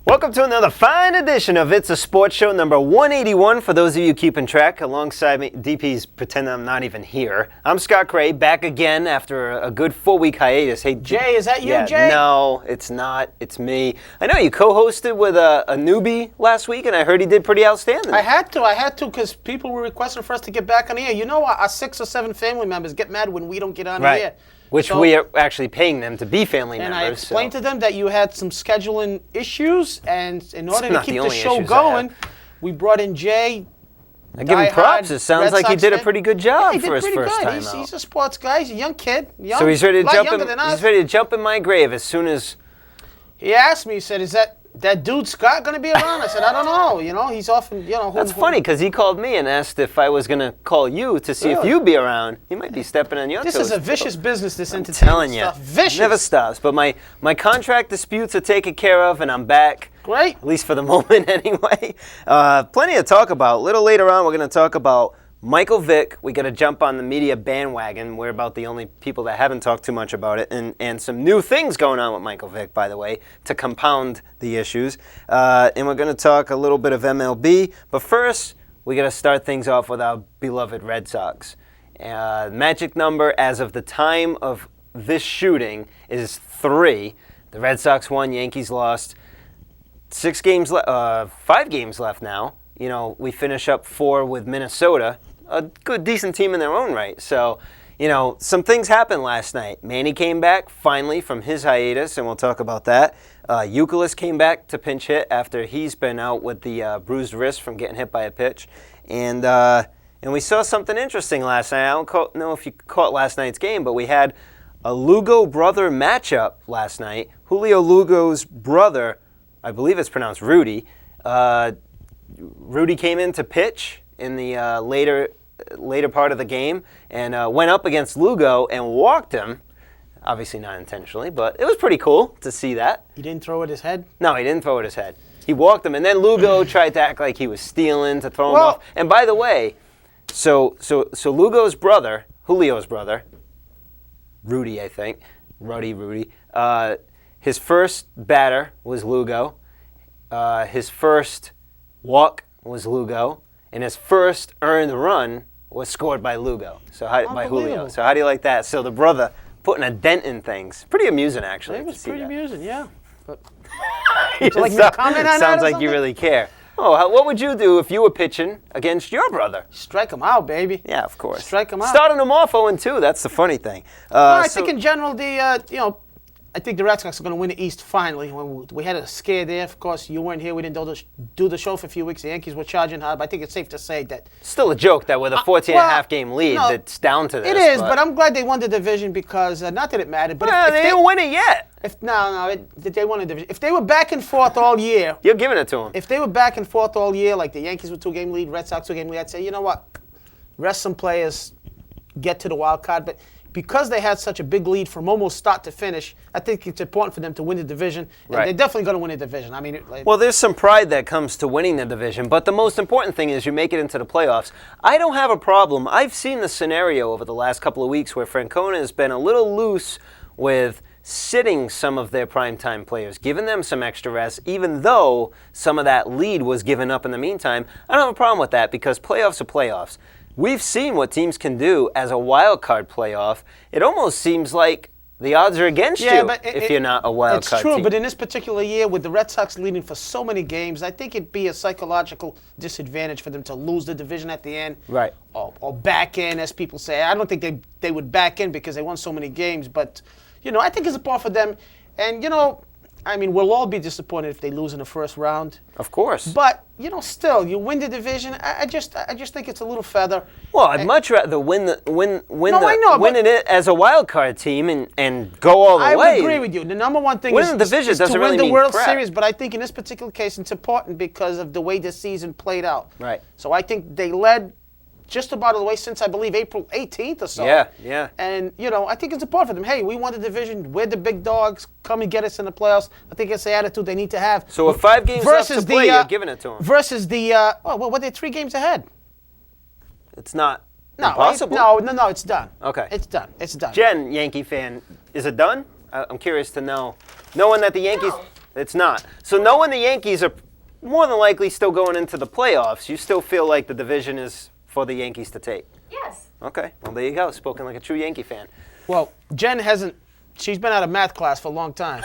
Welcome to another fine edition of It's a Sports Show number 181 for those of you keeping track. Alongside me, DP's pretending I'm not even here. I'm Scott Cray, back again after a good 4-week hiatus. Hey, Jay, is that you, yeah, Jay? No, it's not. It's me. I know you co-hosted with a newbie last week, and I heard he did pretty outstanding. I had to because people were requesting for us to get back on the air. You know, our 6 or 7 family members get mad when we don't get on the air. Which we are actually paying them to be family members. And I explained to them that you had some scheduling issues, and in order to keep the show going, we brought in Jay. I give him props. It sounds like he did a pretty good job for his first time out. He's a sports guy. He's a young kid. So he's ready to jump in my grave as soon as... He asked me, he said, is that dude Scott going to be around? I said, I don't know. You know, he's often, you know. That's funny because he called me and asked if I was going to call you to see if you'd be around. He might be stepping on your toes. This is a vicious business, this entertainment telling you, stuff. Vicious. Never stops. But my contract disputes are taken care of and I'm back. Great. At least for the moment anyway. Plenty to talk about. A little later on we're going to talk about Michael Vick. We got to jump on the media bandwagon. We're about the only people that haven't talked too much about it. And some new things going on with Michael Vick, by the way, to compound the issues. And we're going to talk a little bit of MLB. But first, we got to start things off with our beloved Red Sox. Magic number as of the time of this shooting is 3. The Red Sox won, Yankees lost. 5 games left now. You know, we finish up 4 with Minnesota. A good, decent team in their own right. So, you know, some things happened last night. Manny came back finally from his hiatus, and we'll talk about that. Youkilis came back to pinch hit after he's been out with the bruised wrist from getting hit by a pitch. And we saw something interesting last night. I don't know if you caught last night's game, but we had a Lugo brother matchup last night. Julio Lugo's brother, I believe it's pronounced Rudy, Rudy came in to pitch in the later part of the game and went up against Lugo and walked him. Obviously not intentionally, but it was pretty cool to see that. He didn't throw at his head? No, he didn't throw at his head. He walked him, and then Lugo tried to act like he was stealing to throw him off. And by the way, so Lugo's brother, Julio's brother, Rudy, I think, Rudy, his first batter was Lugo. His first walk was Lugo, and his first earned run was scored by Lugo. By Julio. So how do you like that? So the brother putting a dent in things. Pretty amusing, actually. It was pretty amusing, yeah. But would you like me to comment on that? Sounds like you really care. Oh, what would you do if you were pitching against your brother? Strike him out, baby. Yeah, of course. Strike him out. Starting him off 0-2. That's the funny thing. I think in general, I think the Red Sox are going to win the East finally. When we had a scare there, of course, you weren't here. We didn't do the show for a few weeks. The Yankees were charging hard, but I think it's safe to say that... Still a joke that with a 14.5 game lead, that's down to this. It is, but I'm glad they won the division because, not that it mattered, but if they didn't win it yet. They won the division. If they were back and forth all year... You're giving it to them. If they were back and forth all year, like the Yankees with 2-game lead, Red Sox 2-game lead, I'd say, you know what? Rest some players, get to the wild card, but... Because they had such a big lead from almost start to finish, I think it's important for them to win the division. And they're definitely going to win the division. I mean, well, there's some pride that comes to winning the division, but the most important thing is you make it into the playoffs. I don't have a problem. I've seen the scenario over the last couple of weeks where Francona has been a little loose with sitting some of their primetime players, giving them some extra rest, even though some of that lead was given up in the meantime. I don't have a problem with that because playoffs are playoffs. We've seen what teams can do as a wild card playoff. It almost seems like the odds are against you if you're not a wild card team. It's true, but in this particular year, with the Red Sox leading for so many games, I think it'd be a psychological disadvantage for them to lose the division at the end. Right. Or back in, as people say. I don't think they would back in because they won so many games, but, I think it's a part for them. And, I mean, we'll all be disappointed if they lose in the first round. Of course. But, still, you win the division. I just think it's a little feather. Well, I'd much rather win it as a wild card team and go all the way. I would agree with you. The number one thing is to win the World Series, but I think in this particular case it's important because of the way the season played out. Right. So I think they led just about all the way since, I believe, April 18th or so. Yeah. And, I think it's important for them. Hey, we won the division. We're the big dogs. Come and get us in the playoffs. I think it's the attitude they need to have. So with 5 games left to play, you're giving it to them. Versus the, they're 3 games ahead. It's not impossible. No, it's done. Okay. It's done. Jen, Yankee fan, is it done? I'm curious to know. Knowing that the Yankees... it's not. So knowing the Yankees are more than likely still going into the playoffs, you still feel like the division is for the Yankees to take? Yes. Okay, well, there you go. Spoken like a true Yankee fan. Well, Jen hasn't. She's been out of math class for a long time.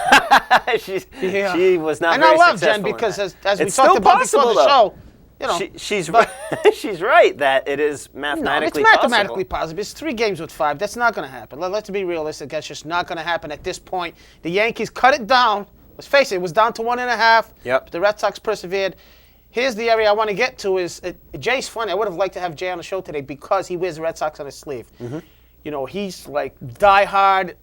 She was not and very I love successful Jen in because, that. as we It's talked still about possible, before the show, you know, she's right. She's right that it is mathematically it's mathematically possible. possible. It's 3 games with 5. That's not going to happen. Let's be realistic. That's just not going to happen at this point. The Yankees cut it down. Let's face it, it was down to 1.5. Yep. The Red Sox persevered. Here's the area I want to get to is, Jay's funny. I would have liked to have Jay on the show today because he wears the Red Sox on his sleeve. Mm-hmm. You know, he's like diehard,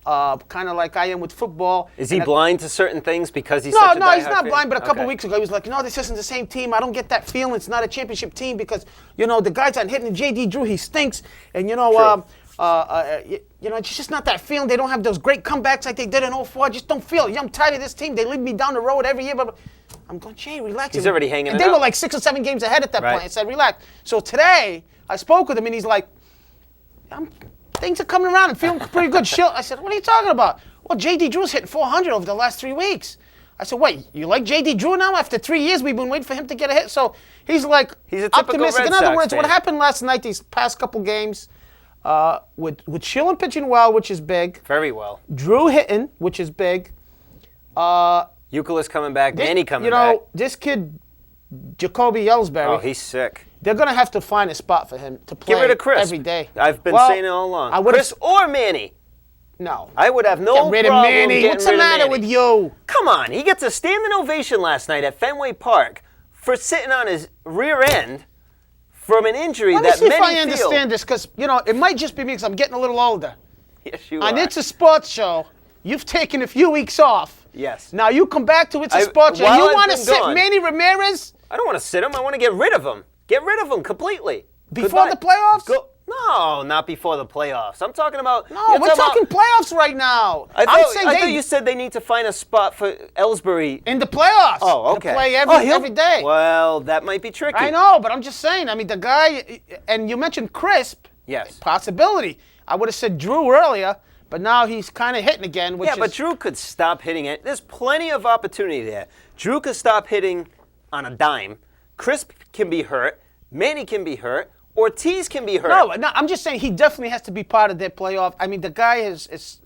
kind of like I am with football. Is he blind to certain things because he's No, such a diehard he's not fan? blind, but a couple Okay. weeks ago he was like, no, this isn't the same team. I don't get that feeling. It's not a championship team because, you know, the guys aren't hitting J.D. Drew, he stinks. And, you know, it's just not that feeling. They don't have those great comebacks like they did in 04. I just don't feel it. I'm tired of this team. They lead me down the road every year. But I'm going, Jay, relax. He's already hanging And it they were up. like 6 or 7 games ahead at that Right. point. I said, relax. So today I spoke with him and he's like, things are coming around and feeling pretty good. I said, what are you talking about? Well, J.D. Drew's hitting 400 over the last 3 weeks. I said, wait, you like J.D. Drew now? After 3 years, we've been waiting for him to get a hit. So he's like He's a typical optimistic. Red In other Sox words, what fan. happened last night, these past couple games, with Schilling pitching well, which is big. Very well. Drew hitting, which is big. Euclid's coming back. Manny coming back. This kid, Jacoby Ellsbury, Oh, he's sick. they're going to have to find a spot for him to play Get rid of Chris. every day. I've been Well, saying it all along. I would've- Chris or Manny. No. I would have no Get rid of problem Manny. getting What's the rid of matter Manny. with you? Come on, he gets a standing ovation last night at Fenway Park for sitting on his rear end from an injury Let me that see if many I understand this, because, you know, it might just be me because I'm getting a little older. Yes, you On are. It's a Sports Show, you've taken a few weeks off. Yes. Now you come back to It's a I- Sports Show. while You I've want to been sit gone- Manny Ramirez I don't want to sit him. I want to get rid of him. Get rid of him completely. before Goodbye. the playoffs? No, not before the playoffs. I'm talking about. No, you're we're talking about- playoffs right now. I I'm thought, saying I they, thought you said they need to find a spot for Ellsbury. in the playoffs. Oh, okay. To play Oh, he'll- every day. Well, that might be tricky. I know, but I'm just saying. I mean, the guy, and you mentioned Crisp. Yes. Possibility. I would have said Drew earlier, but now he's kind of hitting again. Which Yeah, is, but Drew could stop hitting it. There's plenty of opportunity there. Drew could stop hitting on a dime. Chris can be hurt. Manny can be hurt. Ortiz can be hurt. No, I'm just saying he definitely has to be part of their playoff. I mean, the guy has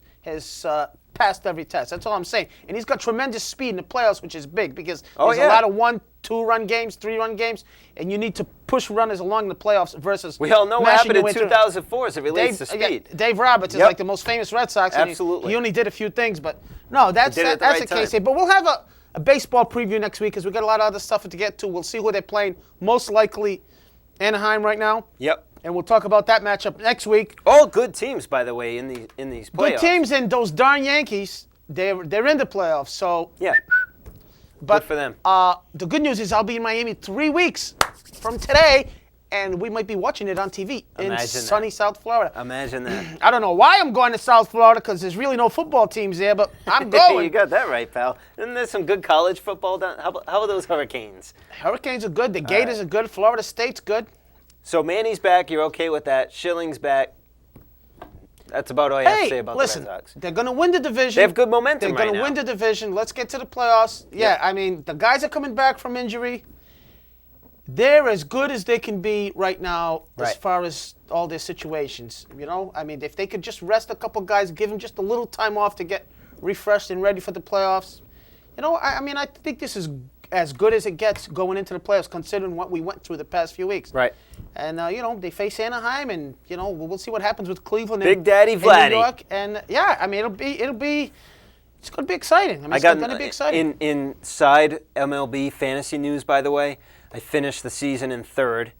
passed every test. That's all I'm saying. And he's got tremendous speed in the playoffs, which is big because there's a lot of 1-2 run games, 3-run games, and you need to push runners along the playoffs versus We all know what mashing happened your in way through. 2004 as it relates to speed. Dave Roberts is Yep. like the most famous Red Sox. And Absolutely. He only did a few things, but no, that's did it at the that's right the case time. here. But we'll have a baseball preview next week because we got a lot of other stuff to get to. We'll see who they're playing. Most likely Anaheim right now. Yep. And we'll talk about that matchup next week. All good teams, by the way, in these playoffs. Good teams, and those darn Yankees, they're in the playoffs. So, Yeah. but for them. The good news is I'll be in Miami 3 weeks from today, and we might be watching it on TV in Imagine sunny that. South Florida. Imagine that. I don't know why I'm going to South Florida because there's really no football teams there, but I'm going. You got that right, pal. Isn't there some good college football down? How are those Hurricanes? Hurricanes are good. The Gators are good. Florida State's good. So Manny's back. You're okay with that. Schilling's back. That's about all you have to say Hey, about listen, the Red Sox. they're going to win the division. They have good momentum They're right going to now. win the division. Let's get to the playoffs. Yeah, Yep. I mean, the guys are coming back from injury. They're as good as they can be right now as Right. far as all their situations. You know, I mean, if they could just rest a couple guys, give them just a little time off to get refreshed and ready for the playoffs. You know, I mean, I think this is as good as it gets going into the playoffs, considering what we went through the past few weeks. Right. And you know, they face Anaheim, and you know, we'll see what happens with Cleveland. Big and, Daddy and Vladdy. New York. And yeah, I mean, it's going to be exciting. I mean, I it's got going to be exciting. inside MLB fantasy news, by the way. I finished the season in third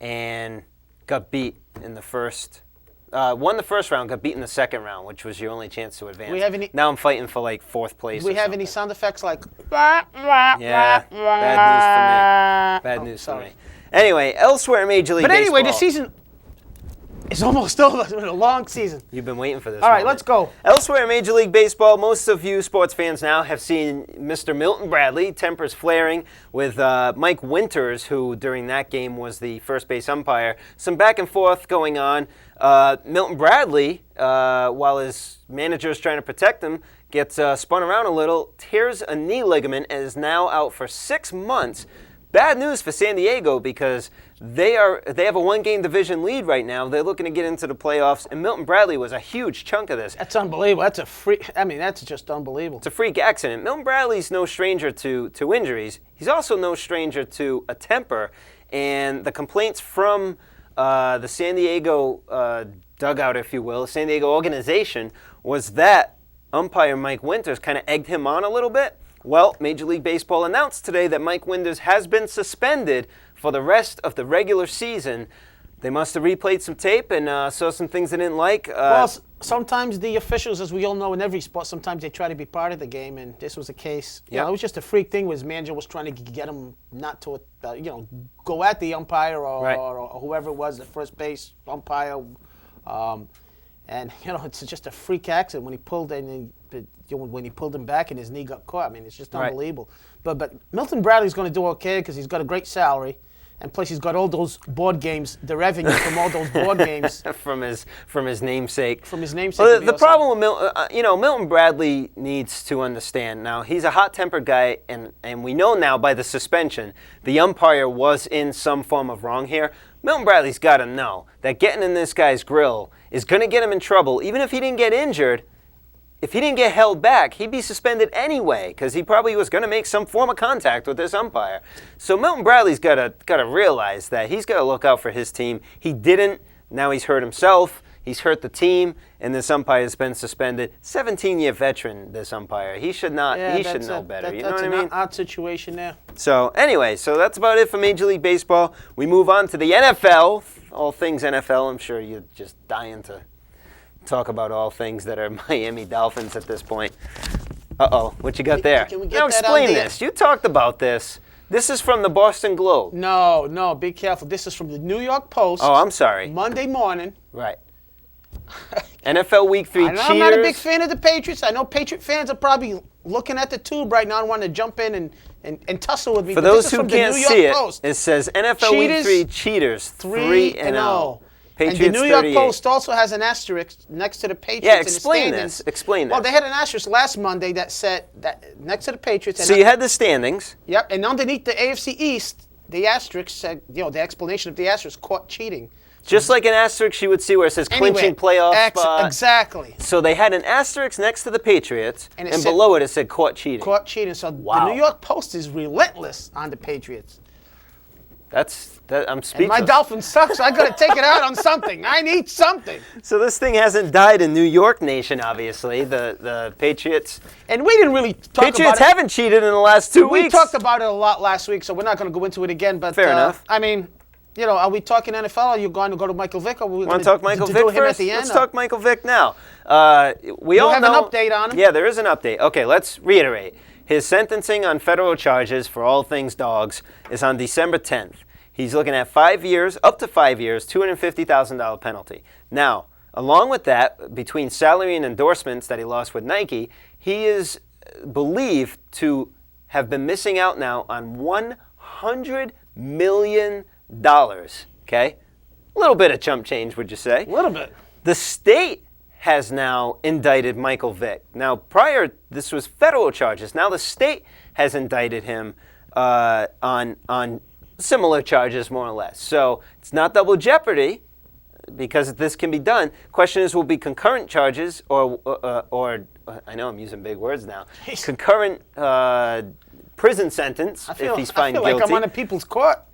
and got beat in the first. Won the first round, got beat in the second round, which was your only chance to advance. We have any- now I'm fighting for like fourth place. Do we or have any something. sound effects like? Yeah, bad news for me. Bad news for sorry. me. Anyway, elsewhere in Major League But anyway, Baseball. the season. It's almost over. It's been a long season. You've been waiting for this. All right, moment. let's go. Elsewhere in Major League Baseball, most of you sports fans now have seen Mr. Milton Bradley, tempers flaring with Mike Winters, who during that game was the first base umpire. Some back and forth going on. Milton Bradley, while his manager is trying to protect him, gets spun around a little, tears a knee ligament, and is now out for 6 months. Bad news for San Diego because they have a one-game division lead right now. They're looking to get into the playoffs, and Milton Bradley was a huge chunk of this. That's unbelievable. That's a freak. I mean, that's just unbelievable. It's a freak accident. Milton Bradley's no stranger to injuries. He's also no stranger to a temper, and the complaints from the San Diego dugout, if you will, San Diego organization, was that umpire Mike Winters kind of egged him on a little bit. Well, Major League Baseball announced today that Mike Winters has been suspended for the rest of the regular season. They must have replayed some tape and saw some things they didn't like. Well, sometimes the officials, as we all know in every sport, sometimes they try to be part of the game, and this was a case. Yeah. It was just a freak thing where his manager was trying to get him not to, go at the umpire or whoever it was, the first base umpire. And it's just a freak accident when he pulled when he pulled him back and his knee got caught. I mean, it's just unbelievable. But Milton Bradley's going to do okay because he's got a great salary, and plus he's got all those board games, the revenue from all those board games from his namesake. From his namesake. Well, the problem with Milton Bradley needs to understand now. He's a hot-tempered guy, and we know now by the suspension the umpire was in some form of wrong here. Milton Bradley's got to know that getting in this guy's grill is going to get him in trouble. Even if he didn't get injured, if he didn't get held back, he'd be suspended anyway because he probably was going to make some form of contact with this umpire. So Milton Bradley's got to realize that he's got to look out for his team. He didn't. Now he's hurt himself. He's hurt the team, and this umpire has been suspended. 17-year veteran, this umpire. He should not. He should know better. You know what I mean? That's an odd situation there. So anyway, that's about it for Major League Baseball. We move on to the NFL. All things NFL. I'm sure you're just dying to talk about all things that are Miami Dolphins at this point. Uh-oh, what you got there? Can we get now that explain on the- this. You talked about this. This is from the Boston Globe. No, be careful. This is from the New York Post. Oh, I'm sorry. Monday morning. Right. NFL Week 3 cheaters. I'm not a big fan of the Patriots. I know Patriot fans are probably looking at the tube right now and want to jump in and tussle with me. For but those this is who from can't the New see York it, Post. it says NFL Week 3 cheaters 3-0. Patriots and the New York 38. Post also has an asterisk next to the Patriots. Yeah, in the explain standings. this. Explain this. Well, they had an asterisk last Monday that said that next to the Patriots. So you had the standings. Yep, and underneath the AFC East, the asterisk said, the explanation of the asterisk, caught cheating. Just like an asterisk you would see where it says clinching playoff spot. Exactly. So they had an asterisk next to the Patriots, and said, below it said caught cheating. Caught cheating. So Wow. the New York Post is relentless on the Patriots. I'm speechless. And my Dolphins suck, so I got to take it out on something. I need something. So this thing hasn't died in New York Nation, obviously. The Patriots. And we didn't really talk Patriots about it. haven't cheated in the last 2 weeks. We talked about it a lot last week, so we're not going to go into it again. But Fair enough. I mean, are we talking NFL? Are you going to go to Michael Vick? Or are we Want to talk Michael Vick do him first? at the end? Let's talk Michael Vick now. We all have know, an update on him? Yeah, there is an update. Okay, let's reiterate. His sentencing on federal charges for all things dogs is on December 10th. He's looking at 5 years, up to 5 years, $250,000 penalty. Now, along with that, between salary and endorsements that he lost with Nike, he is believed to have been missing out now on $100 million. Okay? A little bit of chump change, would you say? A little bit. The state has now indicted Michael Vick. Now, prior, this was federal charges. Now the state has indicted him on similar charges, more or less. So it's not double jeopardy because this can be done. Question is, will be concurrent charges or I know I'm using big words now. Concurrent prison sentence if he's found guilty. I feel like I'm on a people's court.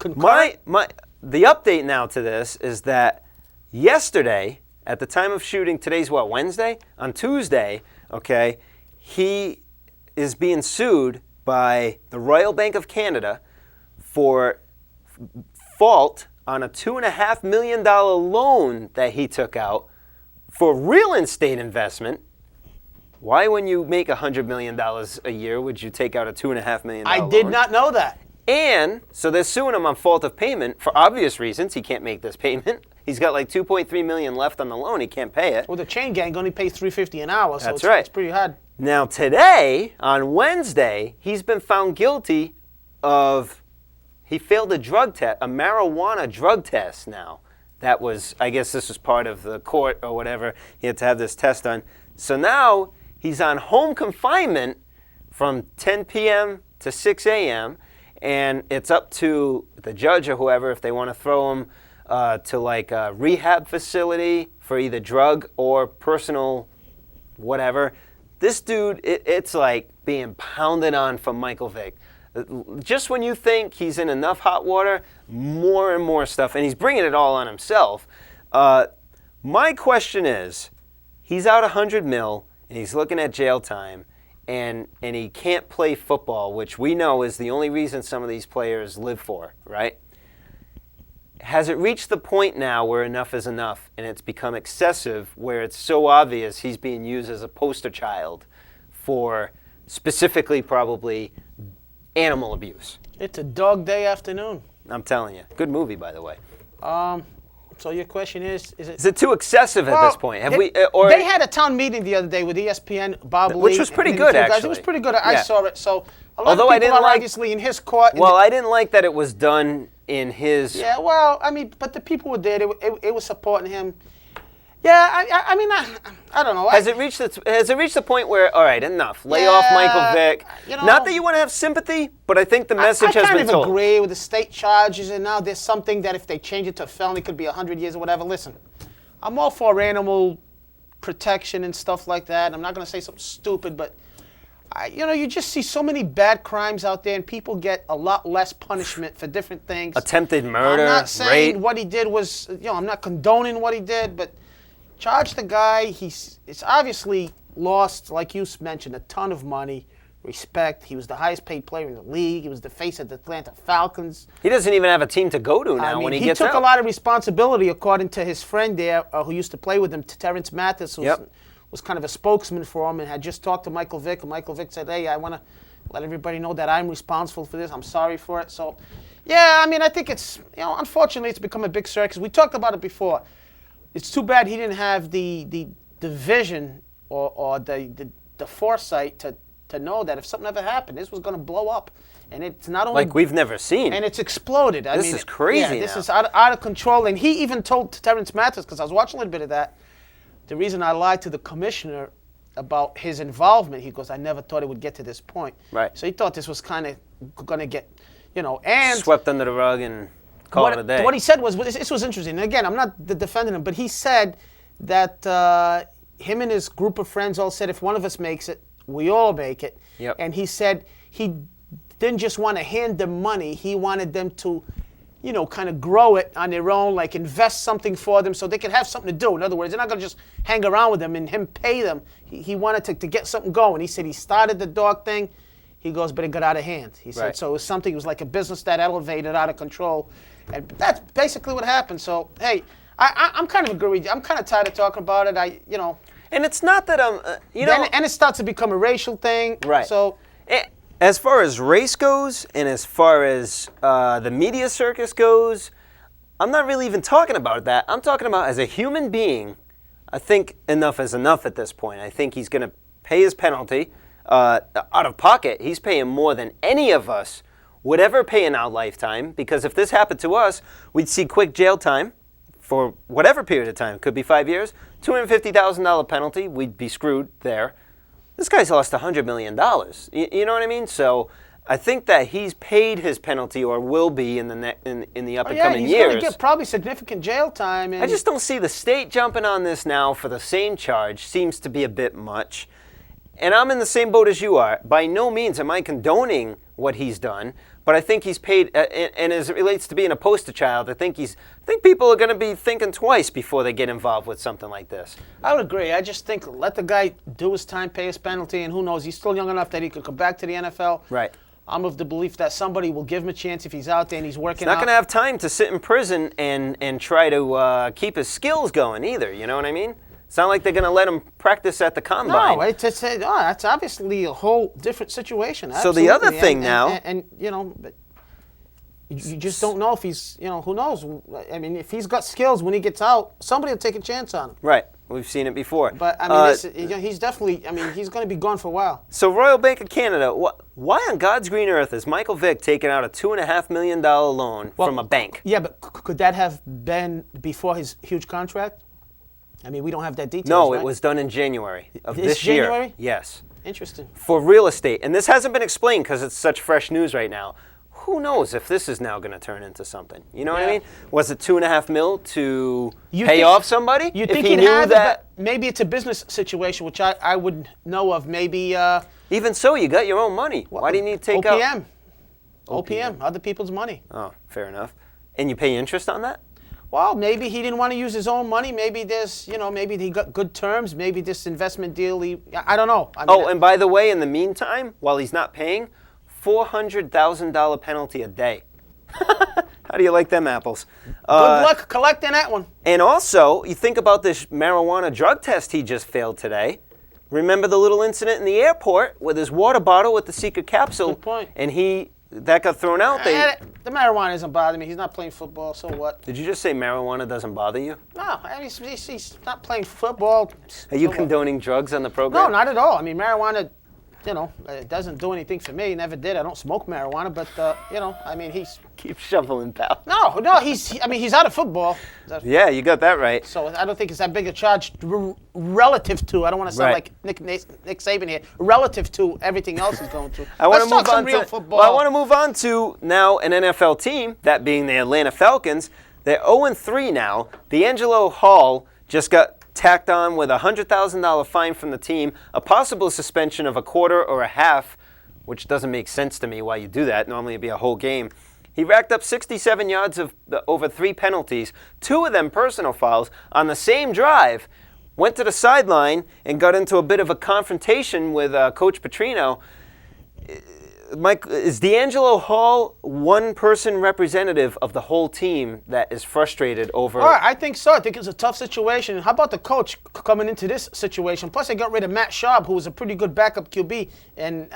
The update now to this is that yesterday, at the time of shooting, today's what, Wednesday? On Tuesday, okay, he is being sued by the Royal Bank of Canada for fault on a $2.5 million loan that he took out for real estate investment. Why, when you make $100 million a year, would you take out a $2.5 million loan? I did not know that. And so they're suing him on fault of payment for obvious reasons. He can't make this payment. He's got like $2.3 million left on the loan. He can't pay it. Well, the chain gang only pays $3.50 an hour, so That's right. It's pretty hard. Now today, on Wednesday, he's been found guilty of, he failed a drug test, a marijuana drug test now. That was, I guess this was part of the court or whatever. He had to have this test done. So now he's on home confinement from 10 p.m. to 6 a.m., and it's up to the judge or whoever if they want to throw him to like a rehab facility for either drug or personal whatever. This dude, it's like being pounded on from Michael Vick. Just when you think he's in enough hot water, more and more stuff, and he's bringing it all on himself. My question is, he's out $100 million, and he's looking at jail time, and he can't play football, which we know is the only reason some of these players live for, right? Has it reached the point now where enough is enough, and it's become excessive, where it's so obvious he's being used as a poster child for specifically probably animal abuse? It's a dog day afternoon. I'm telling you. Good movie, by the way. So your question is Is it too excessive at this point? They had a town meeting the other day with ESPN, Bob Lee. Which was pretty good, actually. It was pretty good. I saw it. So a lot Although of I people didn't are like, obviously in his court. Well, I didn't like that it was done in his... Yeah, well, I mean, but the people were there. It was supporting him. Yeah, I mean, I don't know. Has it reached the point where, all right, enough, lay off Michael Vick? You know, not that you want to have sympathy, but I think the message has been told. I kind of agree with the state charges, and now there's something that if they change it to a felony, it could be 100 years or whatever. Listen, I'm all for animal protection and stuff like that. I'm not going to say something stupid, but you just see so many bad crimes out there, and people get a lot less punishment for different things. Attempted murder, I'm not saying rape. what he did was, I'm not condoning what he did, but charge the guy. It's obviously lost, like you mentioned, a ton of money, respect. He was the highest paid player in the league. He was the face of the Atlanta Falcons. He doesn't even have a team to go to now when he gets out. He took a lot of responsibility, according to his friend there, who used to play with him, Terrence Mathis, who was kind of a spokesman for him and had just talked to Michael Vick. And Michael Vick said, hey, I want to let everybody know that I'm responsible for this. I'm sorry for it. So, yeah, I mean, I think it's, unfortunately, it's become a big circus. We talked about it before. It's too bad he didn't have the vision or the foresight to know that if something ever happened, this was going to blow up. And it's not only... Like we've never seen. And it's exploded. This is crazy now. This is out of control. And he even told Terrence Mathis, because I was watching a little bit of that, the reason I lied to the commissioner about his involvement, he goes, I never thought it would get to this point. Right. So he thought this was kind of going to get, and... swept under the rug and call it a day. What he said was, this was interesting. And again, I'm not defending him, but he said that him and his group of friends all said, if one of us makes it, we all make it. Yep. And he said he didn't just want to hand them money. He wanted them to, kind of grow it on their own, like invest something for them so they could have something to do. In other words, they're not going to just hang around with them and him pay them. He wanted to get something going. He said he started the dog thing. He goes, but it got out of hand. He said, so it was something, it was like a business that elevated out of control. And that's basically what happened. So, hey, I'm kind of agree. I'm kind of tired of talking about it. And it's not that I'm, and it starts to become a racial thing. Right. So, as far as race goes, and as far as the media circus goes, I'm not really even talking about that. I'm talking about as a human being. I think enough is enough at this point. I think he's going to pay his penalty out of pocket. He's paying more than any of us would ever pay in our lifetime, because if this happened to us, we'd see quick jail time for whatever period of time. Could be 5 years, $250,000 penalty. We'd be screwed there. This guy's lost $100 million. You know what I mean? So I think that he's paid his penalty, or will be in the up and coming years. He's going to get probably significant jail time. And I just don't see the state jumping on this now for the same charge. Seems to be a bit much. And I'm in the same boat as you are. By no means am I condoning what he's done, but I think he's paid. And as it relates to being a poster child, I think people are going to be thinking twice before they get involved with something like this. I would agree. I just think let the guy do his time, pay his penalty, and who knows? He's still young enough that he could come back to the NFL. Right. I'm of the belief that somebody will give him a chance if he's out there and he's working. He's not going to have time to sit in prison and try to keep his skills going either. You know what I mean? It's not like they're going to let him practice at the combine. No, that's obviously a whole different situation. Absolutely. So the other thing now, but You just don't know if he's, who knows? I mean, if he's got skills when he gets out, somebody will take a chance on him. Right. We've seen it before. But, I mean, he's definitely, he's going to be gone for a while. So Royal Bank of Canada, why on God's green earth is Michael Vick taking out a $2.5 million loan from a bank? Yeah, but could that have been before his huge contract? I mean, we don't have that details, No, right? It was done in January of This this year. January? Yes. Interesting. For real estate. And this hasn't been explained because it's such fresh news right now. Who knows if this is now going to turn into something? You know what I mean? Was it $2.5 million to pay off somebody? You think he knew that? Maybe it's a business situation, which I wouldn't know of. Maybe. Even so, you got your own money. Why do you need to take out? OPM, other people's money. Oh, fair enough. And you pay interest on that? Well, maybe he didn't want to use his own money. Maybe there's, maybe he got good terms. Maybe this investment deal, I don't know. I mean, and by the way, in the meantime, while he's not paying, $400,000 penalty a day. How do you like them apples? Good luck collecting that one. And also, you think about this marijuana drug test he just failed today. Remember the little incident in the airport with his water bottle with the secret capsule? Good point. And that got thrown out. The marijuana doesn't bother me. He's not playing football, so what? Did you just say marijuana doesn't bother you? No, I mean, he's not playing football. Are you condoning drugs on the program? No, not at all. I mean, marijuana, it doesn't do anything for me. Never did. I don't smoke marijuana, but, I mean, he's... Keep shoveling, pal. No, he's out of football. Yeah, you got that right. So I don't think it's that big a charge relative to, I don't want to sound like Nick Saban here, relative to everything else he's going through. Let's talk some real football. Well, I want to move on to now an NFL team, that being the Atlanta Falcons. They're 0-3 now. D'Angelo Hall just got tacked on with a $100,000 fine from the team, a possible suspension of a quarter or a half, which doesn't make sense to me why you do that. Normally it'd be a whole game. He racked up 67 yards over 3 penalties, 2 of them personal fouls, on the same drive, went to the sideline and got into a bit of a confrontation with Coach Petrino. Mike, is D'Angelo Hall one-person representative of the whole team that is frustrated over... All right, I think so. I think it's a tough situation. How about the coach coming into this situation? Plus, they got rid of Matt Schaub, who was a pretty good backup QB, and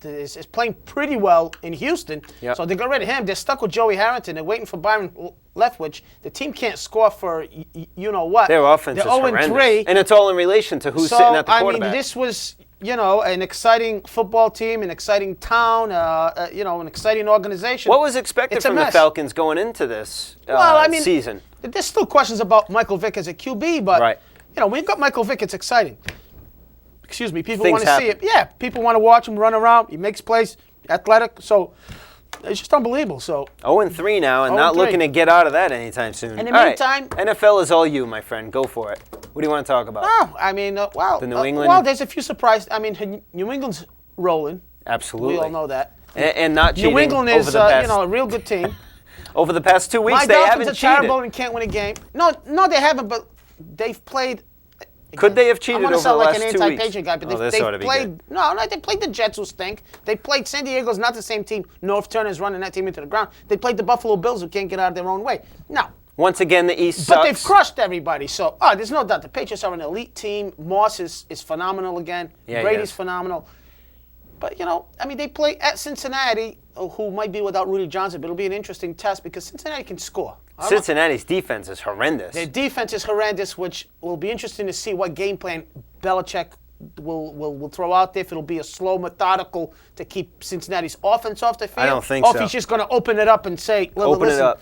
is playing pretty well in Houston. Yep. So they got rid of him. They're stuck with Joey Harrington. They're waiting for Byron Leftwich. The team can't score for you-know-what. Their offense is horrendous. And it's all in relation to who's sitting at the quarterback. I mean, this was... an exciting football team, an exciting town, an exciting organization. What was expected from the Falcons going into this season? There's still questions about Michael Vick as a QB, but when you've got Michael Vick, it's exciting. Excuse me, people want to see it. Yeah, people want to watch him run around. He makes plays, athletic, so it's just unbelievable. So 0-3 now, and not looking to get out of that anytime soon. In the meantime, NFL is all you, my friend. Go for it. What do you want to talk about? No, I mean, the New England. Well, there's a few surprises. I mean, New England's rolling. Absolutely. We all know that. And not cheating. New England is, a real good team. Over the past 2 weeks, My they Dolphins haven't are cheated. terrible and can't win a game. No, they haven't, but they've played. Could they have cheated over the last 2 weeks? I'm going to sound like an anti-Patriot guy, but they've played. No, they played the Jets, who stink. They played San Diego's not the same team. North Turner's running that team into the ground. They played the Buffalo Bills, who can't get out of their own way. Now, once again, the East sucks. But they've crushed everybody. So, there's no doubt. The Patriots are an elite team. Moss is phenomenal again. Yeah, Brady's phenomenal. But, they play at Cincinnati, who might be without Rudy Johnson, but it'll be an interesting test because Cincinnati can score. Cincinnati's defense is horrendous. Their defense is horrendous, which will be interesting to see what game plan Belichick will throw out there. If it'll be a slow, methodical to keep Cincinnati's offense off the field. I don't think so. Or if he's just going to open it up and say, listen,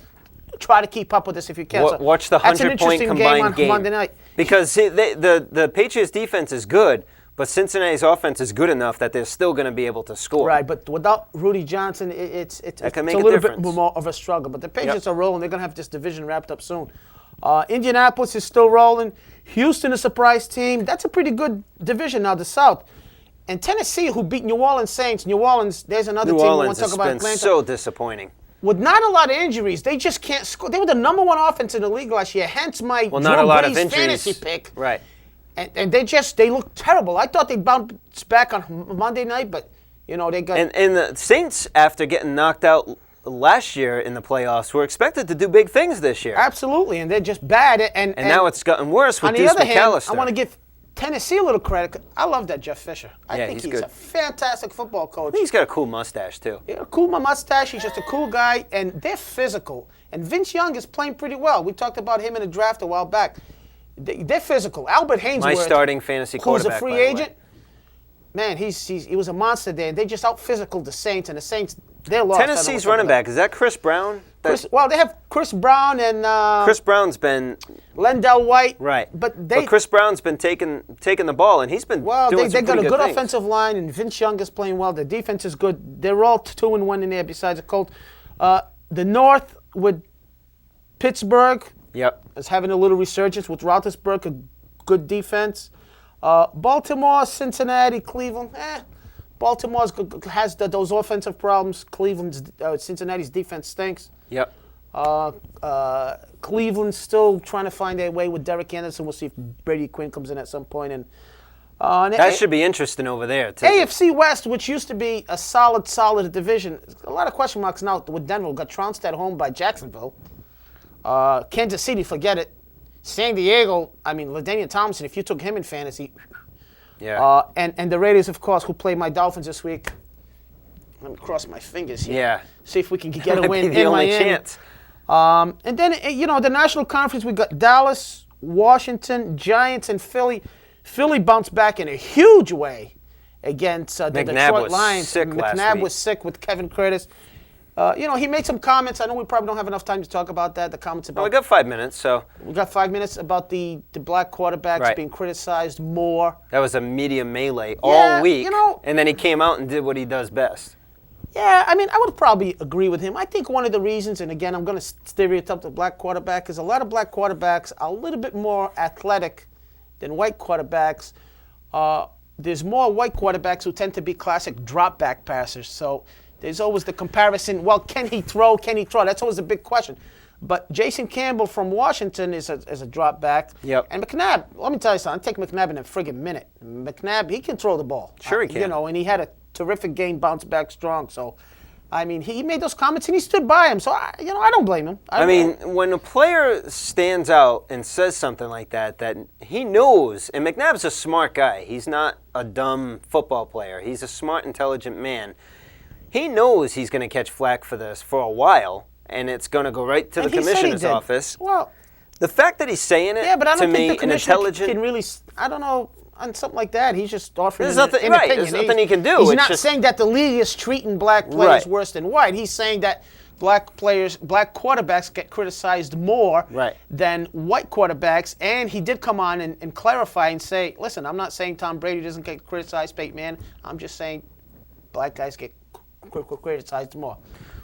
try to keep up with us if you can. Watch the 100-point combined game. Monday night. Because the Patriots' defense is good, but Cincinnati's offense is good enough that they're still going to be able to score. Right, but without Rudy Johnson, it's a little bit more of a struggle. But the Patriots are rolling. They're going to have this division wrapped up soon. Indianapolis is still rolling. Houston, a surprise team. That's a pretty good division now, the South. And Tennessee, who beat New Orleans Saints. New Orleans, there's another team we want to talk about. New Orleans has been so disappointing. With not a lot of injuries, they just can't score. They were the number 1 offense in the league last year, hence my Drew Brees fantasy pick. Right. And they look terrible. I thought they'd bounce back on Monday night, but, they got... And the Saints, after getting knocked out last year in the playoffs, were expected to do big things this year. Absolutely, and they're just bad. And now it's gotten worse with Deuce McAllister. On the other hand, I want to give Tennessee a little credit. I love that Jeff Fisher. I think he's good. a fantastic football coach. He's got a cool mustache, too. Yeah, cool mustache. He's just a cool guy, and they're physical. And Vince Young is playing pretty well. We talked about him in the draft a while back. They're physical. Albert Haynesworth, My starting fantasy who's quarterback, a free by the way. agent, man, he was a monster there. They just out-physical the Saints, and the Saints, they're lost. Tennessee's running back, is that Chris Brown? Well, they have Chris Brown and Chris Brown's been Lendell White. right, But Chris Brown's been taking the ball, and he's been doing they some got a pretty good things. offensive line, and Vince Young is playing well. The defense is good. They're all 2-1 in there besides the Colts. The North with Pittsburgh Yep. is having a little resurgence with Roethlisberger, a good defense. Baltimore, Cincinnati, Cleveland. Baltimore has those offensive problems. Cincinnati's defense stinks. Yep. Cleveland's still trying to find their way with Derek Anderson. We'll see if Brady Quinn comes in at some point. And That should be interesting over there, too. AFC West, which used to be a solid division, a lot of question marks now with Denver. Got trounced at home by Jacksonville. Kansas City, forget it. San Diego, I mean, LaDainian Thompson, if you took him in fantasy. Yeah. And the Raiders, of course, who play my Dolphins this week. Let me cross my fingers here. Yeah. See if we can get a Might win be the in only Miami. chance. And then, the National Conference, we got Dallas, Washington, Giants, and Philly. Philly bounced back in a huge way against the McNabb Detroit was Lions. sick last McNabb week. was sick with Kevin Curtis. He made some comments. I know we probably don't have enough time to talk about that. The comments about Well, we got 5 minutes, so we got 5 minutes about the black quarterbacks Right. being criticized more. that was a media melee Yeah, all week. you know- and then he came out and did what he does best. Yeah, I mean, I would probably agree with him. I think one of the reasons, and again, I'm going to stereotype the black quarterback, is a lot of black quarterbacks are a little bit more athletic than white quarterbacks. There's more white quarterbacks who tend to be classic drop back passers. So there's always the comparison. Well, can he throw? Can he throw? That's always a big question. But Jason Campbell from Washington is a drop back. Yep. And McNabb, let me tell you something. I'll take McNabb in a friggin' minute. McNabb, he can throw the ball. Sure he can. And he had a terrific game, bounced back strong. So, I mean, he made those comments and he stood by him. So, I don't blame him. I mean, when a player stands out and says something like that he knows, and McNabb's a smart guy. He's not a dumb football player. He's a smart, intelligent man. He knows he's going to catch flack for this for a while, and it's going to go right to the And he said he commissioner's did. office. Well, The fact that he's saying it, yeah, but I to don't me, think the an commissioner intelligent... can really, I don't know, on something like that. He's just offering There's an nothing- opinion. right, there's nothing he can do. He's It's not just- saying that the league is treating black players Right. worse than white. He's saying that black quarterbacks get criticized more Right. than white quarterbacks. And he did come on and clarify and say, listen, I'm not saying Tom Brady doesn't get criticized, Peyton Manning. I'm just saying black guys get criticized more.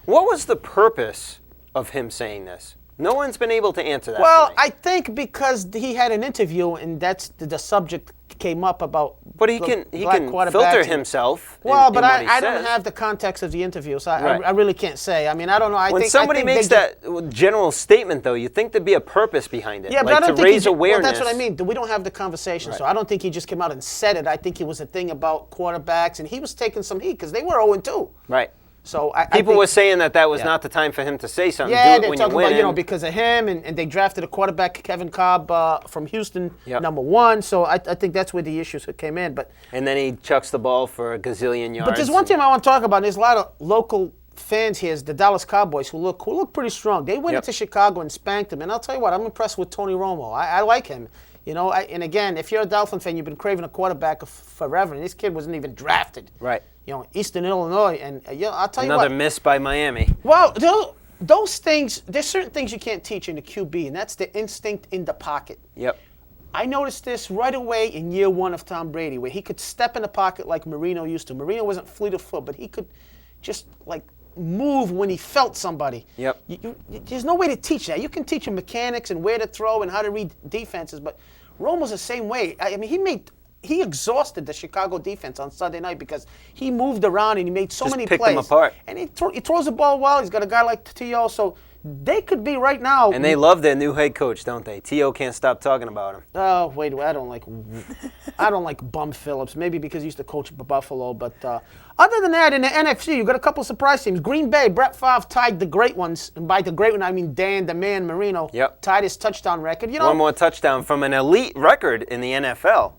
What was the purpose of him saying this? No one's been able to answer that. Well, for me. I think because he had an interview and that's the subject came up about But he black can quarterbacks filter and- himself. Well, in but what he I don't says. have the context of the interview, so Right. I really can't say. I mean, I don't know. When somebody makes that general statement, though, you think there'd be a purpose behind it, yeah, but like I don't to think raise he, awareness. Well, that's what I mean. We don't have the conversation, so I don't think he just came out and said it. I think it was a thing about quarterbacks, and he was taking some heat because they were 0-2. Right. So I People think, were saying that was Yeah. not the time for him to say something. yeah, Do it they're when you're talking about winning. because of him, and they drafted a quarterback, Kevin Cobb from Houston, Yep. #1. So I think that's where the issues came in. But And then he chucks the ball for a gazillion yards. But there's one thing I want to talk about. And there's a lot of local fans here, is the Dallas Cowboys, who look pretty strong. They went Yep. into Chicago and spanked them. And I'll tell you what, I'm impressed with Tony Romo. I like him. And again, if you're a Dolphin fan, you've been craving a quarterback forever. And this kid wasn't even drafted. Right. Eastern Illinois. And I'll tell you Another what. miss by Miami. Well, those things, there's certain things you can't teach in the QB, and that's the instinct in the pocket. Yep. I noticed this right away in year 1 of Tom Brady, where he could step in the pocket like Marino used to. Marino wasn't fleet of foot, but he could just move when he felt somebody. Yep. There's no way to teach that. You can teach him mechanics and where to throw and how to read defenses, but Romo's the same way. I mean, he exhausted the Chicago defense on Sunday night because he moved around and he made so Just many picked plays. them apart. And he throws the ball well. He's got a guy like T.O., so they could be right now. And they love their new head coach, don't they? T.O. can't stop talking about him. Oh, wait, I don't like Bum Phillips. Maybe because he used to coach Buffalo. But other than that, in the NFC, you got a couple surprise teams. Green Bay, Brett Favre tied the great ones. And by the great one, I mean Dan the Man Marino. Yep. Tied his touchdown record. One more touchdown from an elite record in the NFL.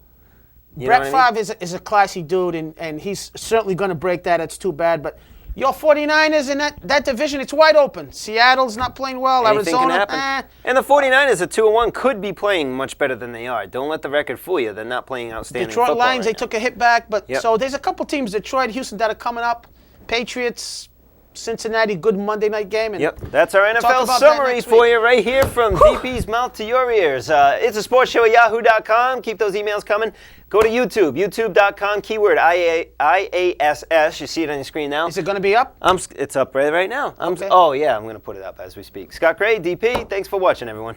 You know Brett what I mean? Favre is a classy dude, and he's certainly going to break that. It's too bad. But your 49ers in that division, it's wide open. Seattle's not playing well. Anything Arizona, can happen. And the 49ers at 2-1 could be playing much better than they are. Don't let the record fool you. They're not playing outstanding Detroit football Lions, right they took a hit back. But Yep. so there's a couple teams, Detroit, Houston, that are coming up. Patriots, Cincinnati, good Monday night game. And Yep, that's our NFL about that summary next for week. you right here from DP's mouth to your ears. It's a sports show at yahoo.com. Keep those emails coming. Go to YouTube, youtube.com, keyword IASS. You see it on your screen now. Is it going to be up? It's up right now. Okay. Oh, yeah, I'm going to put it up as we speak. Scott Cray, DP, thanks for watching, everyone.